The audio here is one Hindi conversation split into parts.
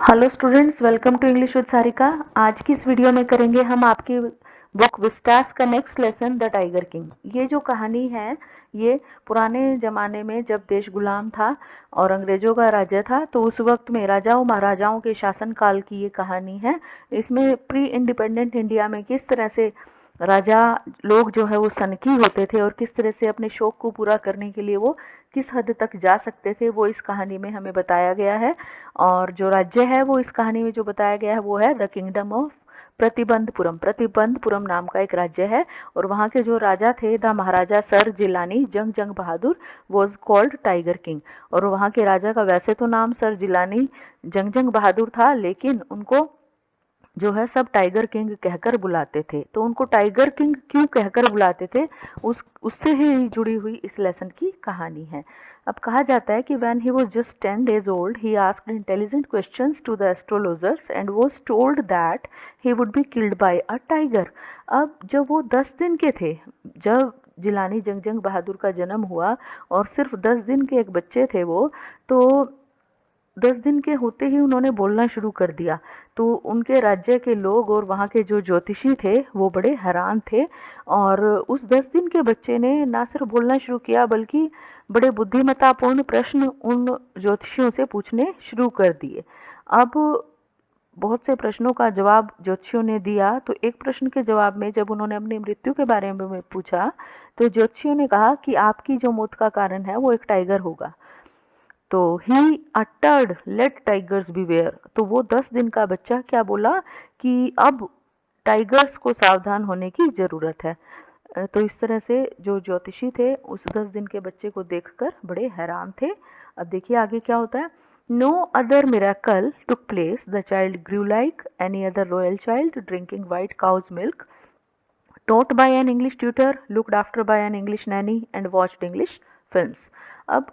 Hello students, welcome to English with Sarika. आज की इस वीडियो में करेंगे हम आपकी बुक विस्टास का next lesson, the tiger King. ये जो कहानी है ये पुराने ज़माने में जब देश गुलाम था और अंग्रेज़ों का राज्य था, तो उस वक्त में राजाओं महाराजाओं के शासनकाल की ये कहानी है। इसमें प्री इंडिपेंडेंट इंडिया में किस तरह से राजा लोग जो है वो सनकी होते थे और किस तरह से अपने शौक को पूरा करने के लिए वो किस हद तक जा सकते थे, वो इस कहानी में हमें बताया गया है। और जो राज्य है वो इस कहानी में जो बताया गया है वो है the kingdom of Pratibandapuram. Pratibandapuram नाम का एक राज्य है और वहाँ के जो राजा थे द महाराजा सर जिलानी जंग जंग बहादुर वॉज कॉल्ड टाइगर किंग। और वहाँ के राजा का वैसे तो नाम सर जिलानी जंग जंग बहादुर था, लेकिन उनको जो है सब टाइगर किंग कहकर बुलाते थे। तो उनको टाइगर किंग क्यों कहकर बुलाते थे, उससे ही जुड़ी हुई इस लेसन की कहानी है। अब कहा जाता है कि when he was just 10 days old, he asked intelligent questions to the astrologers and was told that he would be killed by a tiger. अब जब वो 10 दिन के थे, जब जिलानी जंग जंग बहादुर का जन्म हुआ और सिर्फ 10 दिन के एक बच्चे थे वो, तो 10 दिन के होते ही उन्होंने बोलना शुरू कर दिया। तो उनके राज्य के लोग और वहाँ के जो ज्योतिषी थे वो बड़े हैरान थे और उस 10 दिन के बच्चे ने ना सिर्फ बोलना शुरू किया बल्कि बड़े बुद्धिमत्तापूर्ण प्रश्न उन ज्योतिषियों से पूछने शुरू कर दिए। अब बहुत से प्रश्नों का जवाब ज्योतिषियों ने दिया, तो एक प्रश्न के जवाब में जब उन्होंने अपनी मृत्यु के बारे में पूछा, तो ज्योतिषियों ने कहा कि आपकी जो मौत का कारण है वो एक टाइगर होगा। तो he uttered let tigers beware. तो वो 10 दिन का बच्चा क्या बोला कि अब टाइगर्स को सावधान होने की जरूरत है। तो इस तरह से जो ज्योतिषी थे उस 10 दिन के बच्चे को देखकर बड़े हैरान थे। अब देखिए आगे क्या होता है। No other miracle took place, the child grew like any other royal child, drinking white cow's milk, taught by an English tutor, looked after by an English nanny and watched English films. अब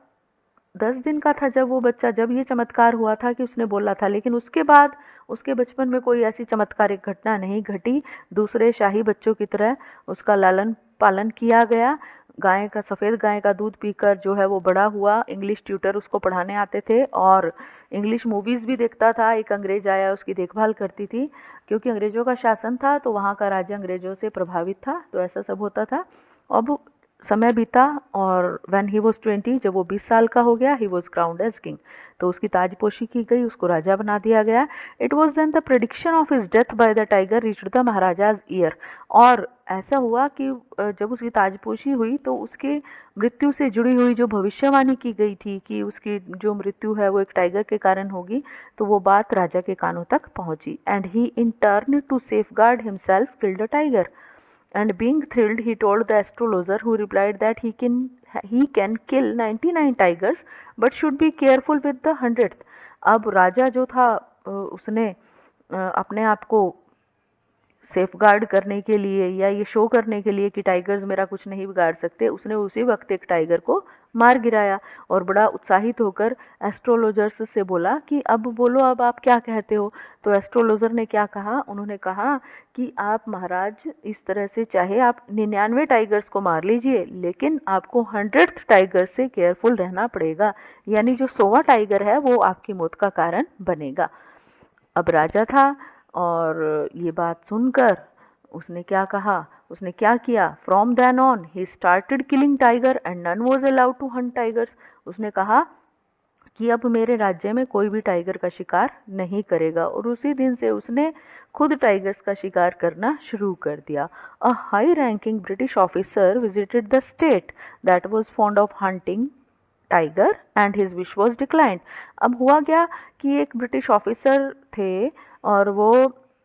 10 दिन का था जब वो बच्चा, जब ये चमत्कार हुआ था कि उसने बोला था, लेकिन उसके बाद उसके बचपन में कोई ऐसी चमत्कारिक घटना नहीं घटी। दूसरे शाही बच्चों की तरह उसका लालन पालन किया गया। गाय का, सफ़ेद गाय का दूध पीकर जो है वो बड़ा हुआ। इंग्लिश ट्यूटर उसको पढ़ाने आते थे और इंग्लिश मूवीज़ भी देखता था। एक अंग्रेज आया उसकी देखभाल करती थी, क्योंकि अंग्रेज़ों का शासन था तो वहाँ का राज्य अंग्रेज़ों से प्रभावित था, तो ऐसा सब होता था। अब समय बीता और व्हेन ही वाज 20, जब वो 20 साल का हो गया, he was crowned as king. तो उसकी ताजपोशी की गई, उसको राजा बना दिया गया। It was then the prediction of his death by the tiger reached the Maharaja's ear. और ऐसा हुआ कि जब उसकी ताजपोशी हुई तो उसके मृत्यु से जुड़ी हुई जो भविष्यवाणी की गई थी कि उसकी जो मृत्यु है वो एक टाइगर के कारण होगी, तो वो बात राजा के कानों तक पहुंची। And he in turn to safeguard himself killed a tiger, and being thrilled he told the astrologer, who replied that he can kill 99 tigers but should be careful with the 100th. अब राजा जो था उसने अपने आप को सेफ गार्ड करने के लिए या ये शो करने के लिए कि टाइगर्स मेरा कुछ नहीं बिगाड़ सकते, उसने उसी वक्त एक टाइगर को मार गिराया और बड़ा उत्साहित होकर एस्ट्रोलॉजर्स से बोला कि अब बोलो, अब आप क्या कहते हो। तो एस्ट्रोलॉजर ने क्या कहा, उन्होंने कहा कि आप महाराज इस तरह से चाहे आप 99 टाइगर्स को मार लीजिए, लेकिन आपको 100th टाइगर से केयरफुल रहना पड़ेगा, यानी जो 100वां टाइगर है वो आपकी मौत का कारण बनेगा। अब राजा था और ये बात सुनकर उसने क्या कहा, उसने क्या किया, from then on he started killing tiger and none was allowed to hunt tigers. उसने कहा कि अब मेरे राज्य में कोई भी टाइगर का शिकार नहीं करेगा, और उसी दिन से उसने खुद टाइगर्स का शिकार करना शुरू कर दिया। A high ranking British officer visited the state that was fond of hunting tiger and his wish was declined. अब हुआ क्या कि एक ब्रिटिश ऑफिसर थे और वो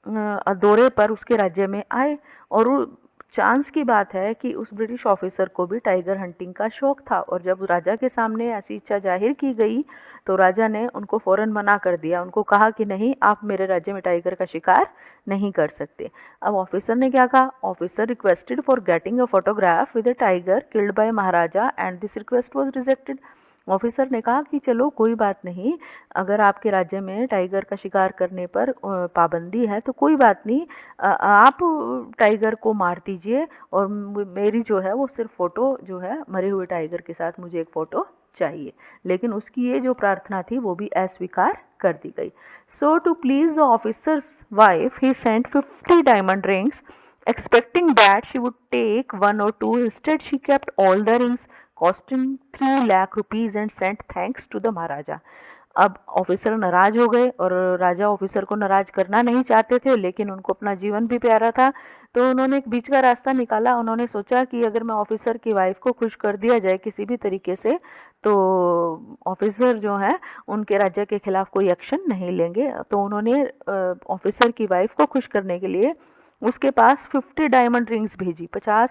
दौरे पर उसके राज्य में आए, और चांस की बात है कि उस ब्रिटिश ऑफिसर को भी टाइगर हंटिंग का शौक था। और जब राजा के सामने ऐसी इच्छा जाहिर की गई तो राजा ने उनको फौरन मना कर दिया, उनको कहा कि नहीं, आप मेरे राज्य में टाइगर का शिकार नहीं कर सकते। अब ऑफिसर ने क्या कहा, officer requested for getting a photograph with a tiger killed by Maharaja and this request was rejected. Officer ने कहा कि चलो कोई बात नहीं, अगर आपके राज्य में टाइगर का शिकार करने पर पाबंदी है तो कोई बात नहीं, आप टाइगर को मार दीजिए और मेरी जो है वो सिर्फ फोटो जो है मरे हुए टाइगर के साथ मुझे एक फोटो चाहिए। लेकिन उसकी ये जो प्रार्थना थी वो भी अस्वीकार कर दी गई। So to please the officer's wife he sent 50 diamond rings expecting that she would take one or two. Instead, she kept all the rings, costing 3 lakh rupees and sent thanks to the Maharaja. अब ऑफिसर नाराज हो गए और राजा ऑफिसर को नाराज करना नहीं चाहते थे, लेकिन उनको अपना जीवन भी प्यारा था, तो उन्होंने एक बीच का रास्ता निकाला। उन्होंने सोचा कि अगर मैं ऑफिसर की वाइफ को खुश कर दिया जाए किसी भी तरीके से, तो ऑफिसर जो है उनके राज्य के खिलाफ कोई एक्शन नहीं लेंगे। तो उन्होंने ऑफिसर की वाइफ को खुश करने के लिए उसके पास 50 डायमंड रिंग्स भेजी, 50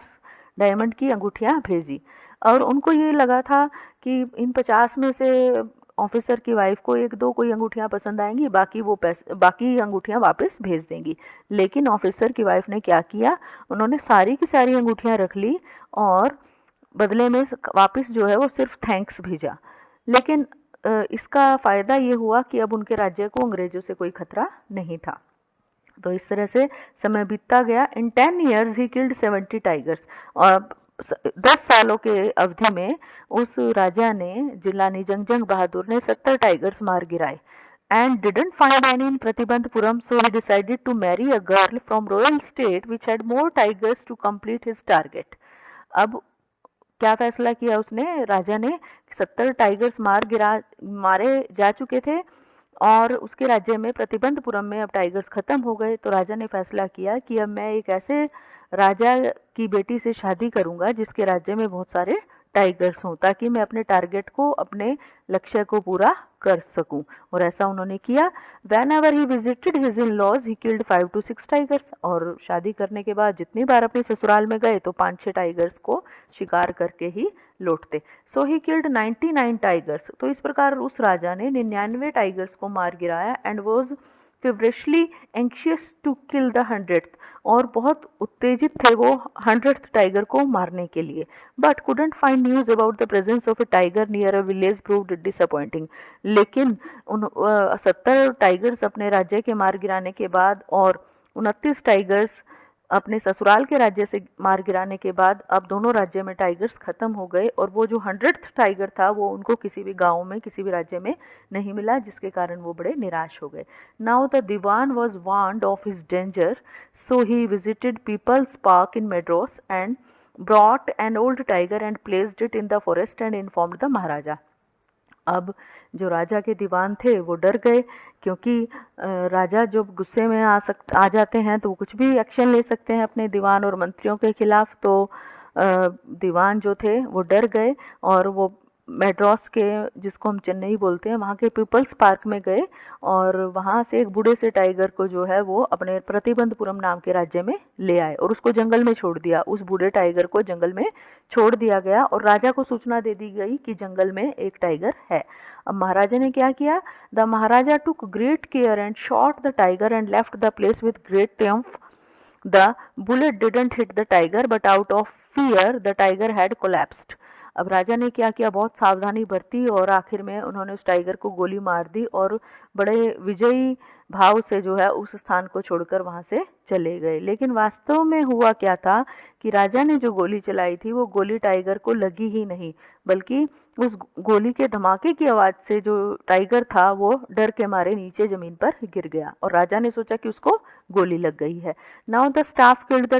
डायमंड की अंगूठियां भेजी। और उनको ये लगा था कि इन 50 में से ऑफिसर की वाइफ को एक दो कोई अंगूठियां पसंद आएंगी, बाकी अंगूठियां वापस भेज देंगी। लेकिन ऑफिसर की वाइफ ने क्या किया, उन्होंने सारी की सारी अंगूठियां रख ली और बदले में वापस जो है वो सिर्फ थैंक्स भेजा। लेकिन इसका फायदा ये हुआ कि अब उनके राज्य को अंग्रेजों से कोई खतरा नहीं था। तो इस तरह से समय बीतता गया। इन 10 years ही किल्ड 70 टाइगर्स। और 10 सालों के अवधि में उस राजा ने, जिलानी जंग बहादुर ने 70 टाइगर्स मार गिराए। And didn't find any in Pratibandhapuram, so he decided to marry a girl from royal state which had more tigers to complete his target. अब क्या फैसला किया उसने, राजा ने, 70 टाइगर्स मारे जा चुके थे और उसके राज्य में प्रतिबंधपुरम में अब टाइगर्स खत्म हो गए। तो राजा ने फैसला किया कि अब मैं एक ऐसे राजा की बेटी से शादी करूंगा जिसके राज्य में बहुत सारे टाइगर्स हों, ताकि मैं अपने टारगेट को, अपने लक्ष्य को पूरा कर सकूं। और ऐसा उन्होंने किया। Whenever he visited his in laws he killed 5 to 6 tigers. और शादी करने के बाद जितनी बार अपने ससुराल में गए तो 5-6 टाइगर्स को शिकार करके ही लौटते। सो ही किल्ड 99 टाइगर्स। तो इस प्रकार उस राजा ने 99 टाइगर्स को मार गिराया and was feverishly anxious to kill the 100th। और बहुत उत्तेजित थे वो 100th टाइगर को मारने के लिए। But couldn't find news about the presence of a tiger near a village proved disappointing। लेकिन 70 टाइगर्स अपने राज्य के मार गिराने के बाद और 29 टाइगर्स अपने ससुराल के राज्य से मार गिराने के बाद अब दोनों राज्य में टाइगर्स खत्म हो गए और वो जो 100th टाइगर था वो उनको किसी भी गांव में, किसी भी राज्य में नहीं मिला, जिसके कारण वो बड़े निराश हो गए। Now the Dewan was warned of his danger, so he visited people's park in Madras and brought an old tiger and placed it in the forest and informed the Maharaja. अब जो राजा के दीवान थे वो डर गए, क्योंकि राजा जब गुस्से में आ जाते हैं तो वो कुछ भी एक्शन ले सकते हैं अपने दीवान और मंत्रियों के खिलाफ। तो दीवान जो थे वो डर गए और वो मेड्रॉस के, जिसको हम चेन्नई बोलते हैं, वहाँ के पीपल्स पार्क में गए और वहाँ से एक बूढ़े से टाइगर को जो है वो अपने प्रतिबंधपुरम नाम के राज्य में ले आए और उसको जंगल में छोड़ दिया। उस बूढ़े टाइगर को जंगल में छोड़ दिया गया और राजा को सूचना दे दी गई कि जंगल में एक टाइगर है। अब महाराजा ने क्या किया, the Maharaja took great care and shot the tiger and left the place with great Triumph. The bullet didn't hit the tiger but out of fear the tiger had collapsed. अब राजा ने क्या किया, बहुत सावधानी बरती और आखिर में उन्होंने उस टाइगर को गोली मार दी और बड़े विजयी भाव से जो है उस स्थान को छोड़कर वहां से चले गए। लेकिन वास्तव में हुआ क्या था कि राजा ने जो गोली चलाई थी वो गोली टाइगर को लगी ही नहीं, बल्कि उस गोली के धमाके की आवाज से जो टाइगर था वो डर के मारे नीचे जमीन पर गिर गया और राजा ने सोचा कि उसको गोली लग गई है। Now the staff killed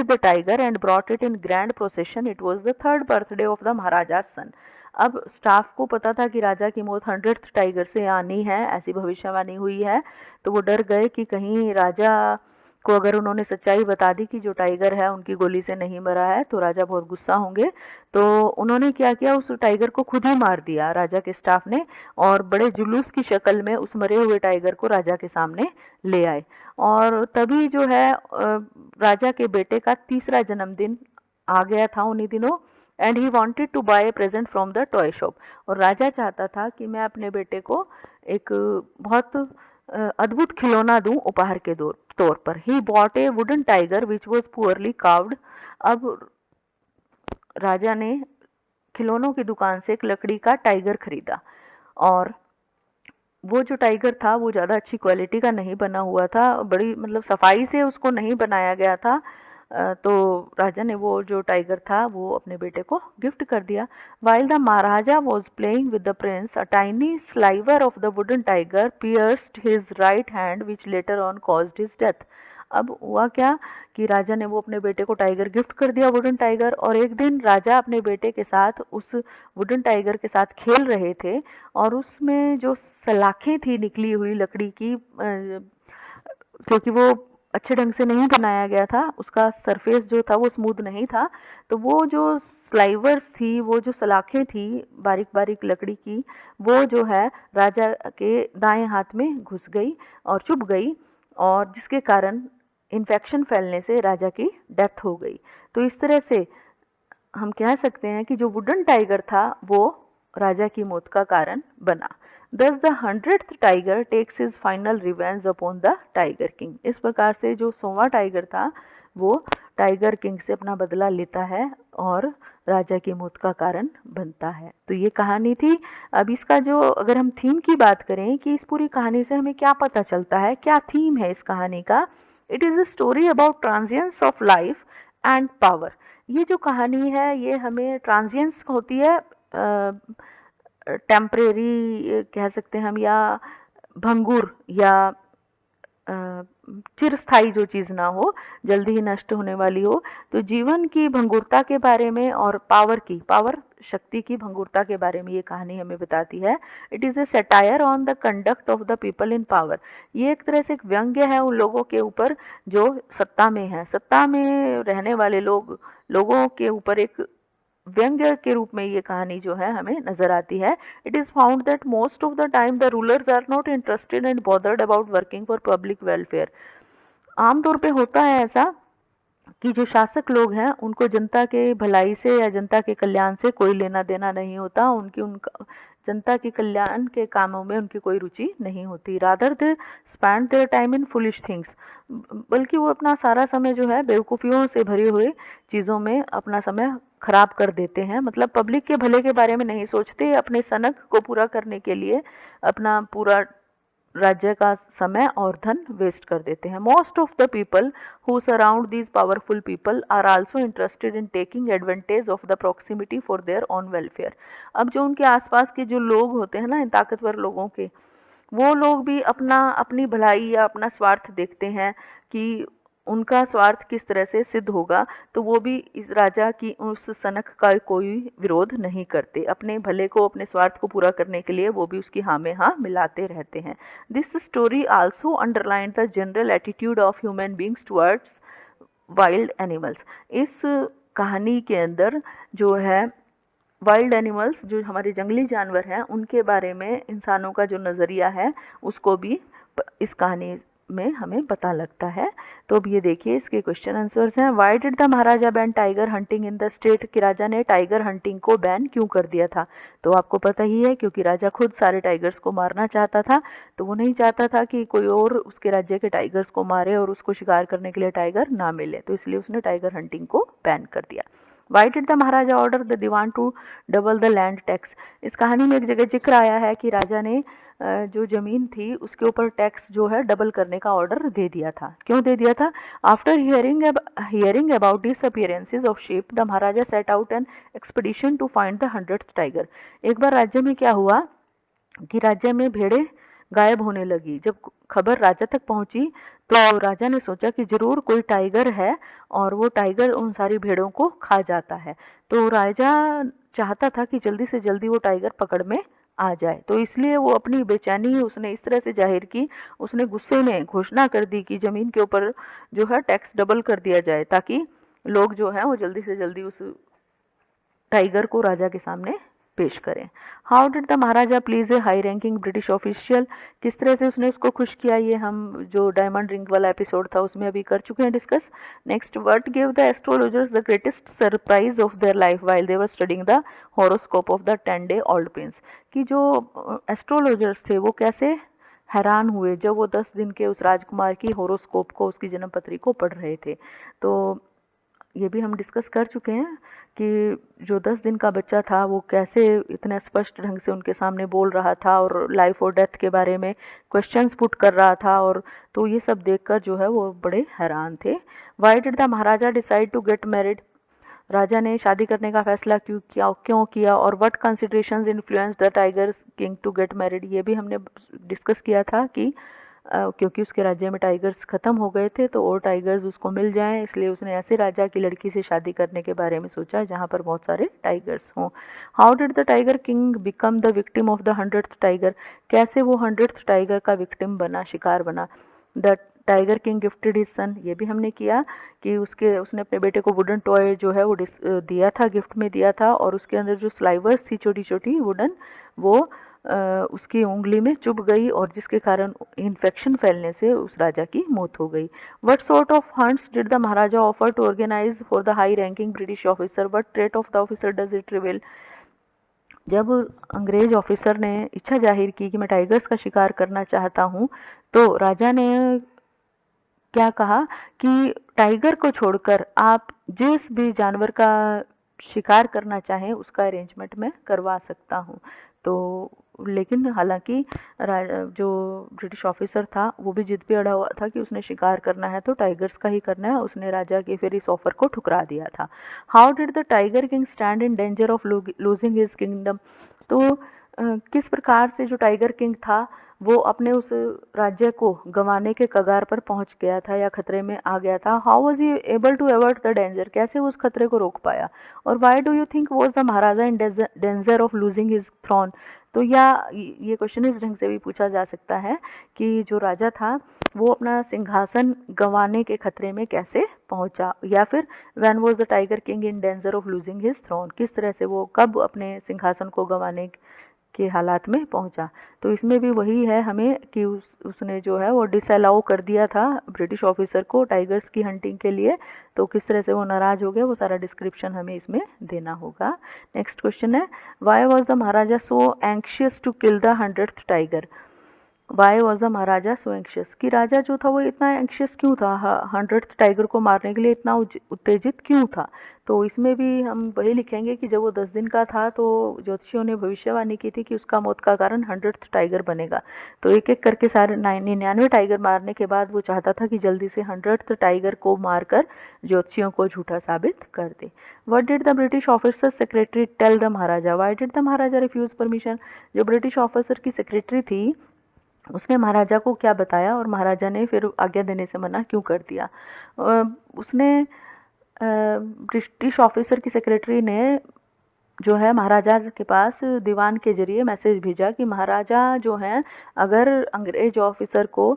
the tiger and brought it in grand procession. It was the 3rd birthday of the महाराजा सन। अब स्टाफ को पता था कि राजा की मौत 100th टाइगर से आनी है, ऐसी भविष्यवाणी हुई है। तो वो डर गए कि कहीं राजा को अगर उन्होंने सच्चाई बता दी कि जो टाइगर है उनकी गोली से नहीं मरा है तो राजा बहुत गुस्सा होंगे। तो उन्होंने क्या किया, उस टाइगर को खुद ही मार दिया राजा के स्टाफ ने और बड़े जुलूस की शक्ल में उस मरे हुए टाइगर को राजा के सामने ले आए। और तभी जो है राजा के बेटे का तीसरा जन्मदिन आ गया था उन्हीं दिनों। And he wanted to buy a present from the toy shop. और राजा चाहता था कि मैं अपने बेटे को एक बहुत अद्भुत खिलौना दूं उपहार के तौर पर। He bought A wooden tiger which was poorly carved. अब राजा ने खिलौनों की दुकान से एक लकड़ी का टाइगर खरीदा और वो जो टाइगर था वो ज़्यादा अच्छी क्वालिटी का नहीं बना हुआ था, बड़ी मतलब सफाई से उसको नहीं बनाया गया था। तो राजा ने वो जो टाइगर था वो अपने बेटे को गिफ्ट कर दिया। While the Maharaja was playing with the Prince a tiny sliver of the wooden tiger pierced his right hand which later on caused his death. अब हुआ क्या कि राजा ने वो अपने बेटे को टाइगर गिफ्ट कर दिया, वुडन टाइगर, और एक दिन राजा अपने बेटे के साथ उस वुडन टाइगर के साथ खेल रहे थे और उसमें जो सलाखें थी निकली हुई लकड़ी की, क्योंकि वो अच्छे ढंग से नहीं बनाया गया था, उसका सरफेस जो था वो स्मूथ नहीं था, तो वो जो स्लाइवर्स थी, वो जो सलाखें थी बारीक बारीक लकड़ी की, वो जो है राजा के दाएं हाथ में घुस गई और चुभ गई, और जिसके कारण इन्फेक्शन फैलने से राजा की डेथ हो गई। तो इस तरह से हम कह सकते हैं कि जो वुडन टाइगर था वो राजा की मौत का कारण बना। Thus the 100th tiger takes his final revenge upon the tiger King. इस प्रकार से जो 100वां टाइगर था वो टाइगर किंग से अपना बदला लेता है और राजा की मौत का कारण बनता है। तो ये कहानी थी। अब इसका जो अगर हम थीम की बात करें कि इस पूरी कहानी से हमें क्या पता चलता है, क्या थीम है इस कहानी का, it is a story about transience of life and power. ये जो कहानी है ये हमें ट्रांजिएंस होती है, टेम्परेरी कह सकते हैं हम, या भंगुर, या चिरस्थायी जो चीज़ ना हो, जल्दी ही नष्ट होने वाली हो, तो जीवन की भंगुरता के बारे में और पावर शक्ति की भंगुरता के बारे में ये कहानी हमें बताती है। It is a satire on the conduct of the people in power. ये एक तरह से एक व्यंग्य है उन लोगों के ऊपर जो सत्ता में है, सत्ता में रहने वाले लोगों के ऊपर एक व्यंग्य के रूप में ये कहानी जो है हमें नजर आती है। It is found that most of the time the rulers are not interested and bothered about working for public welfare. आमतौर पे होता है ऐसा कि जो शासक लोग हैं उनको जनता के भलाई से या जनता के कल्याण से कोई लेना देना नहीं होता, उनका जनता के कल्याण के कामों में उनकी कोई रुचि नहीं होती। Rather they spend their time in foolish things, बल्कि वो अपना सारा समय जो है बेवकूफ़ियों से भरे हुए चीज़ों में अपना समय खराब कर देते हैं। मतलब पब्लिक के भले के बारे में नहीं सोचते, अपने सनक को पूरा करने के लिए अपना पूरा राज्य का समय और धन वेस्ट कर देते हैं। Most of the people who surround these powerful people are also interested in taking advantage of the proximity for their own welfare. अब जो उनके आसपास के जो लोग होते हैं ना, इन ताकतवर लोगों के, वो लोग भी अपनी भलाई या अपना स्वार्थ देखते हैं कि उनका स्वार्थ किस तरह से सिद्ध होगा, तो वो भी इस राजा की उस सनक का कोई विरोध नहीं करते। अपने भले को, अपने स्वार्थ को पूरा करने के लिए वो भी उसकी हाँ में हाँ मिलाते रहते हैं। This story also underline the general attitude of human beings towards wild animals. इस कहानी के अंदर जो है वाइल्ड एनिमल्स, जो हमारे जंगली जानवर हैं, उनके बारे में इंसानों का जो नज़रिया है उसको भी इस कहानी में हमें पता लगता है। तो अब ये देखिए इसके क्वेश्चन आंसर्स हैं। Why did the Maharaja ban tiger hunting in the state, कि राजा ने टाइगर हंटिंग को बैन क्यों कर दिया था? तो आपको पता ही है, क्योंकि राजा खुद सारे टाइगर्स को मारना चाहता था, तो वो नहीं चाहता था कि कोई और उसके राज्य के टाइगर्स को मारे और उसको शिकार करने के लिए टाइगर ना मिले, तो इसलिए उसने टाइगर हंटिंग को बैन कर दिया। Why did the maharaja order the dewan to double the land tax? इस कहानी में एक जगह जिक्र आया है कि राजा ने जो जमीन थी उसके ऊपर टैक्स जो है डबल करने का ऑर्डर दे दिया था। क्यों दे दिया था? After hearing about disappearances of sheep the Maharaja set out an expedition to find the 100th tiger. एक बार राज्य में क्या हुआ कि राज्य में भेड़ें गायब होने लगी। जब खबर राजा तक पहुंची तो राजा ने सोचा कि जरूर कोई टाइगर है और वो टाइगर उन सारी भेड़ों को खा जाता है। तो राजा चाहता था कि जल्दी से जल्दी वो टाइगर पकड़ में आ जाए, तो इसलिए वो अपनी बेचैनी उसने इस तरह से जाहिर की, उसने गुस्से में घोषणा कर दी कि जमीन के ऊपर जो है टैक्स डबल कर दिया जाए, ताकि लोग जो है वो जल्दी से जल्दी उस टाइगर को राजा के सामने पेश करें। How did the Maharaja please A high ranking British official? किस तरह से उसने उसको खुश किया, ये हम जो डायमंड रिंग वाला एपिसोड था उसमें अभी कर चुके हैं discuss. Next, what give the astrologers the greatest surprise of their life while they were studying the horoscope of the 10-day old Prince? कि जो एस्ट्रोलॉजर्स थे वो कैसे हैरान हुए जब वो 10 दिन के उस राजकुमार की हॉरोस्कोप को, उसकी जन्म पत्री को पढ़ रहे थे। तो ये भी हम डिस्कस कर चुके हैं कि जो 10 दिन का बच्चा था वो कैसे इतने स्पष्ट ढंग से उनके सामने बोल रहा था और लाइफ और डेथ के बारे में क्वेश्चंस पुट कर रहा था, और तो ये सब देखकर जो है वो बड़े हैरान थे। Why did the Maharaja decide to get married, राजा ने शादी करने का फैसला क्यों किया और what considerations influence the tiger king to get married, ये भी हमने डिस्कस किया था कि क्योंकि उसके राज्य में टाइगर्स खत्म हो गए थे तो और टाइगर्स उसको मिल जाएं, इसलिए उसने ऐसे राजा की लड़की से शादी करने के बारे में सोचा जहां पर बहुत सारे टाइगर्स हों। How did the tiger king become the victim of the 100th tiger, कैसे वो 100th टाइगर का विक्टिम बना, शिकार बना। The tiger king gifted his son, ये भी हमने किया कि उसने अपने बेटे को वुडन टॉय जो है वो दिया था, गिफ्ट में दिया था, और उसके अंदर जो स्लाइवर्स थी छोटी छोटी वुडन, वो उसकी उंगली में चुभ गई और जिसके कारण इन्फेक्शन फैलने से उस राजा की मौत हो गई। What sort of hunts did the maharaja offer to organise for the high ranking British officer, what trait of the officer does it reveal, जब अंग्रेज ऑफिसर ने इच्छा जाहिर की कि मैं टाइगर्स का शिकार करना चाहता हूँ, तो राजा ने क्या कहा कि टाइगर को छोड़कर आप जिस भी जानवर का शिकार करना चाहें उसका अरेंजमेंट मैं करवा सकता हूँ। तो लेकिन हालांकि जो ब्रिटिश ऑफिसर था वो भी जिद पे अड़ा हुआ था कि उसने शिकार करना है तो टाइगर्स का ही करना है, उसने राजा के फिर इस ऑफर को ठुकरा दिया था। How did the tiger king stand in danger of losing his kingdom, तो किस प्रकार से जो टाइगर किंग था वो अपने उस राज्य को गंवाने के कगार पर पहुंच गया था या खतरे में आ गया था। How was he able to avoid the danger, कैसे वो उस खतरे को रोक पाया। और why do you think was the maharaja in danger of losing his throne, तो या ये क्वेश्चन इस ढंग से भी पूछा जा सकता है कि जो राजा था वो अपना सिंहासन गंवाने के खतरे में कैसे पहुंचा, या फिर when was the tiger King in danger of losing his throne, किस तरह से वो कब अपने सिंहासन को गंवाने के हालात में पहुंचा। तो इसमें भी वही है हमें कि उसने जो है वो डिसअलाउ कर दिया था ब्रिटिश ऑफिसर को टाइगर्स की हंटिंग के लिए, तो किस तरह से वो नाराज हो गया वो सारा डिस्क्रिप्शन हमें इसमें देना होगा। नेक्स्ट क्वेश्चन है, why was the maharaja so anxious to kill the 100th tiger, why was the maharaja so anxious, कि राजा जो था वो इतना एंक्शियस क्यों था 100th टाइगर को मारने के लिए, इतना उत्तेजित क्यों था। तो इसमें भी हम वही लिखेंगे कि जब वो 10 दिन का था तो ज्योतिषियों ने भविष्यवाणी की थी कि उसका मौत का कारण 100th टाइगर बनेगा, तो एक एक करके सारे 99 टाइगर मारने के बाद वो चाहता था कि जल्दी से 100th टाइगर को मारकर ज्योतिषियों को झूठा साबित कर दे। What did the British officer secretary tell the Maharaja, why did the Maharaja refuse permission, जो ब्रिटिश ऑफिसर की सेक्रेटरी थी उसने महाराजा को क्या बताया और महाराजा ने फिर आज्ञा देने से मना क्यों कर दिया। उसने ब्रिटिश ऑफिसर की सेक्रेटरी ने जो है महाराजा के पास दीवान के जरिए मैसेज भेजा कि महाराजा जो हैं अगर अंग्रेज ऑफिसर को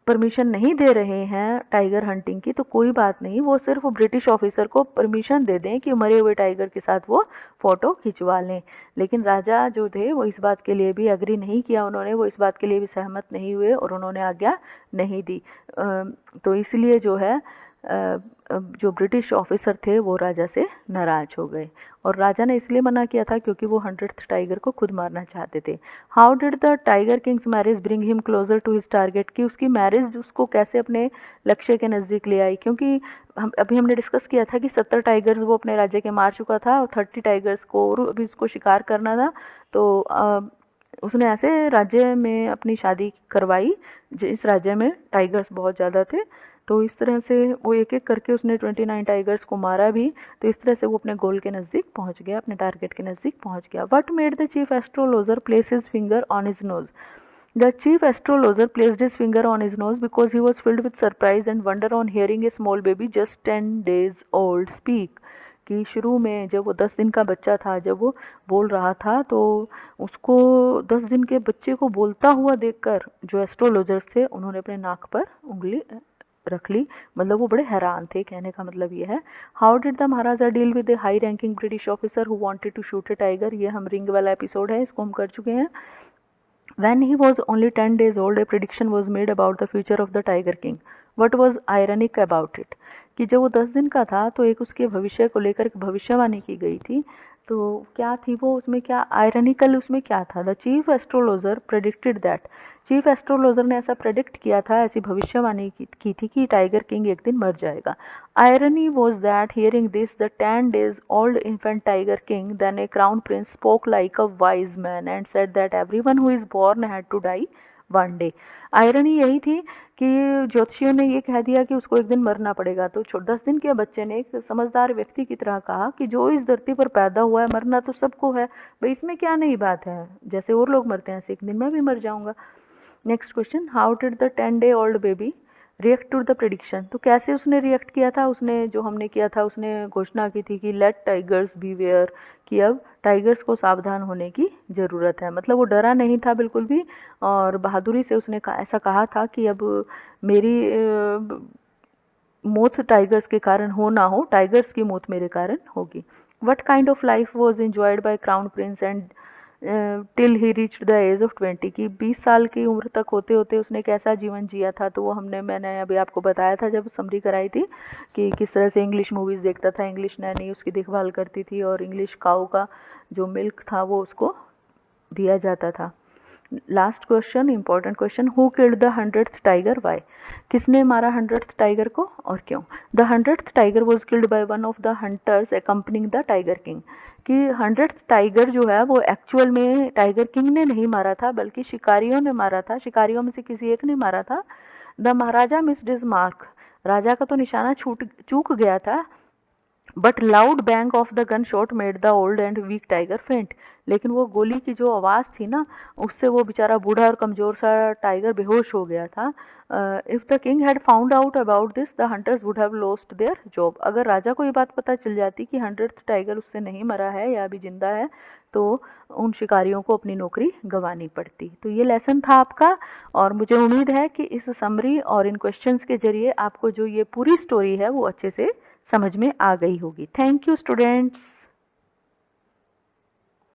परमिशन नहीं दे रहे हैं टाइगर हंटिंग की तो कोई बात नहीं, वो सिर्फ ब्रिटिश ऑफिसर को परमिशन दे दें कि मरे हुए टाइगर के साथ वो फोटो खिंचवा लें। लेकिन राजा जो थे वो इस बात के लिए भी एग्री नहीं किया, उन्होंने वो इस बात के लिए भी सहमत नहीं हुए और उन्होंने आज्ञा नहीं दी। तो इसलिए जो है जो ब्रिटिश ऑफिसर थे वो राजा से नाराज हो गए और राजा ने इसलिए मना किया था क्योंकि वो 100th टाइगर को खुद मारना चाहते थे। How did the Tiger King's marriage bring him closer to his target, कि उसकी मैरिज उसको कैसे अपने लक्ष्य के नज़दीक ले आई, क्योंकि अभी हमने डिस्कस किया था कि 70 टाइगर्स वो अपने राज्य के मार चुका था और 30 टाइगर्स को और अभी उसको शिकार करना था, तो उसने ऐसे राज्य में अपनी शादी करवाई जिस राज्य में टाइगर्स बहुत ज़्यादा थे। तो इस तरह से वो एक एक करके उसने 29 टाइगर्स को मारा भी, तो इस तरह से वो अपने गोल के नज़दीक पहुंच गया, अपने टारगेट के नज़दीक पहुंच गया। What made the chief astrologer place his finger on his nose, the chief astrologer placed his finger on his nose because he was filled with surprise and wonder on hearing a small baby just 10 days old speak, कि शुरू में जब वो 10 दिन का बच्चा था, जब वो बोल रहा था तो उसको 10 दिन के बच्चे को बोलता हुआ देखकर जो एस्ट्रोलॉजर्स थे उन्होंने अपने नाक पर उंगली रख ली, मतलब वो बड़े हैरान थे, कहने का मतलब ये है। How did the maharaja deal with a high ranking British officer who wanted to shoot a tiger, ये हम रिंग वाला एपिसोड है, इसको हम कर चुके हैं। When he was only 10 days old, a prediction was made about the future of the Tiger King. What was ironic about it? कि जब वो 10 दिन का था तो एक उसके भविष्य को लेकर भविष्यवाणी की गई थी, तो क्या थी वो, उसमें क्या आयरनिकल उसमें क्या था? The chief astrologer predicted that, chief astrologer ने ऐसा प्रेडिक्ट किया था, ऐसी भविष्यवाणी की थी कि टाइगर किंग एक दिन मर जाएगा। Irony was that hearing this the 10 days old infant tiger king, then a crown prince spoke like a wise man and said that everyone who is born had to die one day। Irony यही थी कि ज्योतिषियों ने ये कह दिया कि उसको एक दिन मरना पड़ेगा, तो 10 दिन के बच्चे ने एक समझदार व्यक्ति की तरह कहा कि जो इस धरती पर पैदा हुआ है मरना तो सबको है भाई, इसमें क्या नई बात है, जैसे और लोग मरते हैं ऐसे एक दिन मैं भी मर जाऊंगा। Next question, how did the 10-day-old baby react to the prediction, तो कैसे उसने रिएक्ट किया था? उसने जो हमने किया था, उसने घोषणा की थी कि लेट टाइगर्स बीवेयर, कि अब टाइगर्स को सावधान होने की ज़रूरत है। मतलब वो डरा नहीं था बिल्कुल भी, और बहादुरी से उसने ऐसा कहा था कि अब मेरी मौत टाइगर्स के कारण हो ना हो, टाइगर्स की मौत मेरे कारण होगी। What kind of life was enjoyed by crown prince and till he reached the age of 20, की 20 साल की उम्र तक होते होते उसने कैसा जीवन जिया था? तो वो मैंने अभी आपको बताया था जब समरी कराई थी कि किस तरह से इंग्लिश मूवीज़ देखता था, इंग्लिश नैनी उसकी देखभाल करती थी और इंग्लिश काऊ का जो मिल्क था वो उसको दिया जाता था। Last question, important question, who killed the 100th tiger why, किसने मारा 100th टाइगर को और क्यों? The 100th tiger was killed by one of the hunters accompanying the tiger king, कि 100th टाइगर जो है वो एक्चुअल में टाइगर किंग ने नहीं मारा था बल्कि शिकारियों ने मारा था, शिकारियों में से किसी एक ने मारा था। The Maharaja missed his mark, राजा का तो निशाना चूक गया था, but loud bang of the gun shot made the old and weak tiger faint, लेकिन वो गोली की जो आवाज़ थी ना उससे वो बेचारा बूढ़ा और कमज़ोर सा टाइगर बेहोश हो गया था। If the king had found out about this the hunters would have lost their job, अगर राजा को ये बात पता चल जाती कि 100th टाइगर उससे नहीं मरा है या अभी जिंदा है तो उन शिकारियों को अपनी नौकरी गंवानी पड़ती। तो ये लेसन था आपका, और मुझे उम्मीद है कि इस समरी और इन क्वेश्चंस के जरिए आपको जो ये पूरी स्टोरी है वो अच्छे से समझ में आ गई होगी। Thank you students.